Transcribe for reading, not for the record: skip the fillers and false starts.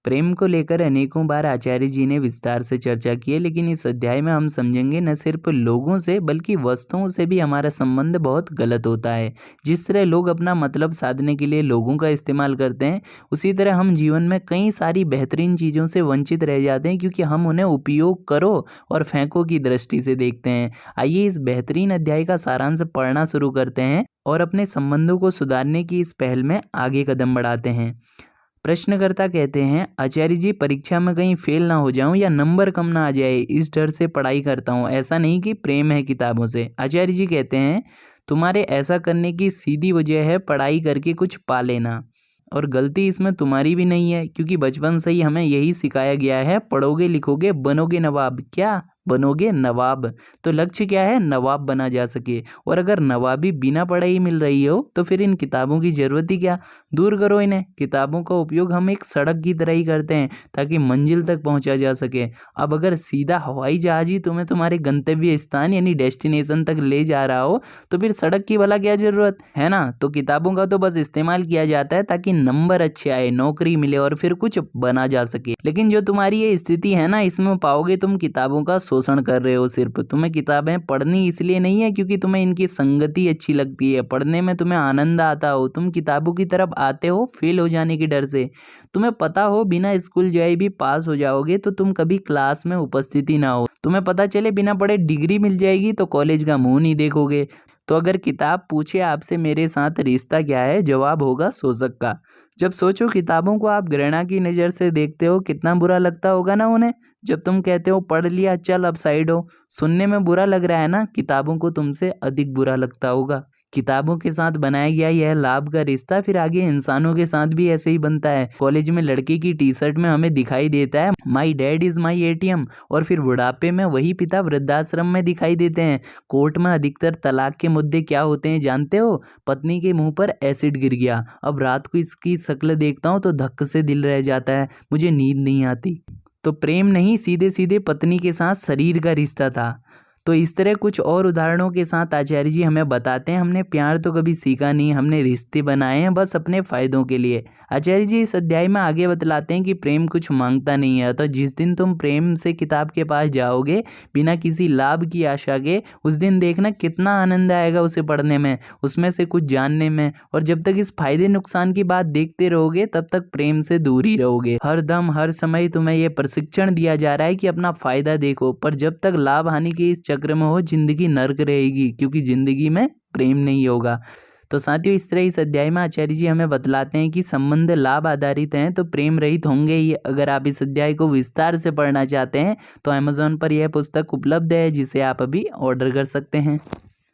प्रेम को लेकर अनेकों बार आचार्य जी ने विस्तार से चर्चा की है, लेकिन इस अध्याय में हम समझेंगे न सिर्फ लोगों से बल्कि वस्तुओं से भी हमारा संबंध बहुत गलत होता है। जिस तरह लोग अपना मतलब साधने के लिए लोगों का इस्तेमाल करते हैं, उसी तरह हम जीवन में कई सारी बेहतरीन चीज़ों से वंचित रह जाते हैं क्योंकि हम उन्हें उपयोग करो और फेंको की दृष्टि से देखते हैं। आइए इस बेहतरीन अध्याय का सारांश पढ़ना शुरू करते हैं और अपने संबंधों को सुधारने की इस पहल में आगे कदम बढ़ाते हैं। प्रश्नकर्ता कहते हैं, आचार्य जी परीक्षा में कहीं फेल ना हो जाऊं या नंबर कम ना आ जाए, इस डर से पढ़ाई करता हूं। ऐसा नहीं कि प्रेम है किताबों से। आचार्य जी कहते हैं, तुम्हारे ऐसा करने की सीधी वजह है पढ़ाई करके कुछ पा लेना, और गलती इसमें तुम्हारी भी नहीं है क्योंकि बचपन से ही हमें यही सिखाया गया है, पढ़ोगे लिखोगे बनोगे नवाब। क्या बनोगे? नवाब। तो लक्ष्य क्या है? नवाब बना जा सके। और अगर नवाबी बिना पढ़े ही मिल रही हो तो फिर इन किताबों की जरूरत ही क्या? दूर करो इन्हें। किताबों का उपयोग हम एक सड़क की तरह ही करते हैं ताकि मंजिल तक पहुंचा जा सके। अब अगर सीधा हवाई जहाज ही तुम्हें तुम्हारे गंतव्य स्थान यानी डेस्टिनेशन तक ले जा रहा हो तो फिर सड़क की भला क्या जरूरत है ना। तो किताबों का तो बस इस्तेमाल किया जाता है ताकि नंबर अच्छे आए, नौकरी मिले और फिर कुछ बना जा सके। लेकिन जो तुम्हारी ये स्थिति है ना, इसमें पाओगे तुम किताबों का शोषण कर रहे हो। सिर्फ तुम्हें किताबें पढ़नी इसलिए नहीं है क्योंकि तुम्हें इनकी संगति अच्छी लगती है, पढ़ने में तुम्हें आनंद आता हो। तुम किताबों की तरफ आते हो फेल हो जाने के डर से। तुम्हें पता हो बिना स्कूल जाए भी पास हो जाओगे तो तुम कभी क्लास में उपस्थिति ना हो। तुम्हें पता चले बिना पढ़े डिग्री मिल जाएगी तो कॉलेज का मुंह नहीं देखोगे। तो अगर किताब पूछे आपसे मेरे साथ रिश्ता क्या है, जवाब होगा शोषक का। जब सोचो किताबों को आप घृणा की नज़र से देखते हो, कितना बुरा लगता होगा ना उन्हें। जब तुम कहते हो पढ़ लिया चल अब साइड हो, सुनने में बुरा लग रहा है ना, किताबों को तुमसे अधिक बुरा लगता होगा। किताबों के साथ बनाया गया यह लाभ का रिश्ता फिर आगे इंसानों के साथ भी ऐसे ही बनता है। कॉलेज में लड़के की टी शर्ट में हमें दिखाई देता है my dad is my ATM, और फिर बुढ़ापे में वही पिता वृद्धाश्रम में दिखाई देते हैं। कोर्ट में अधिकतर तलाक के मुद्दे क्या होते हैं जानते हो? पत्नी के मुंह पर एसिड गिर गया। अब रात को इसकी शक्ल देखता हूँ तो धक्क से दिल रह जाता है, मुझे नींद नहीं आती। तो प्रेम नहीं, सीधे सीधे पत्नी के साथ शरीर का रिश्ता था। तो इस तरह कुछ और उदाहरणों के साथ आचार्य जी हमें बताते हैं, हमने प्यार तो कभी सीखा नहीं, हमने रिश्ते बनाए हैं बस अपने फायदों के लिए। आचार्य जी इस अध्याय में आगे बतलाते हैं कि प्रेम कुछ मांगता नहीं है। तो जिस दिन तुम प्रेम से किताब के पास जाओगे बिना किसी लाभ की आशा के, उस दिन देखना कितना आनंद आएगा उसे पढ़ने में, उसमें से कुछ जानने में। और जब तक इस फायदे नुकसान की बात देखते रहोगे तब तक प्रेम से दूर ही रहोगे। हर दम हर समय तुम्हें यह प्रशिक्षण दिया जा रहा है कि अपना फायदा देखो, पर जब तक लाभ हानि के इस चक्र में हो जिंदगी नर्क रहेगी क्योंकि जिंदगी में प्रेम नहीं होगा। तो साथियों इस तरह इस अध्याय में आचार्य जी हमें बतलाते हैं कि संबंध लाभ आधारित हैं तो प्रेम रहित होंगे ही। अगर आप इस अध्याय को विस्तार से पढ़ना चाहते हैं तो अमेज़न पर यह पुस्तक उपलब्ध है जिसे आप अभी ऑर्डर कर सकते हैं।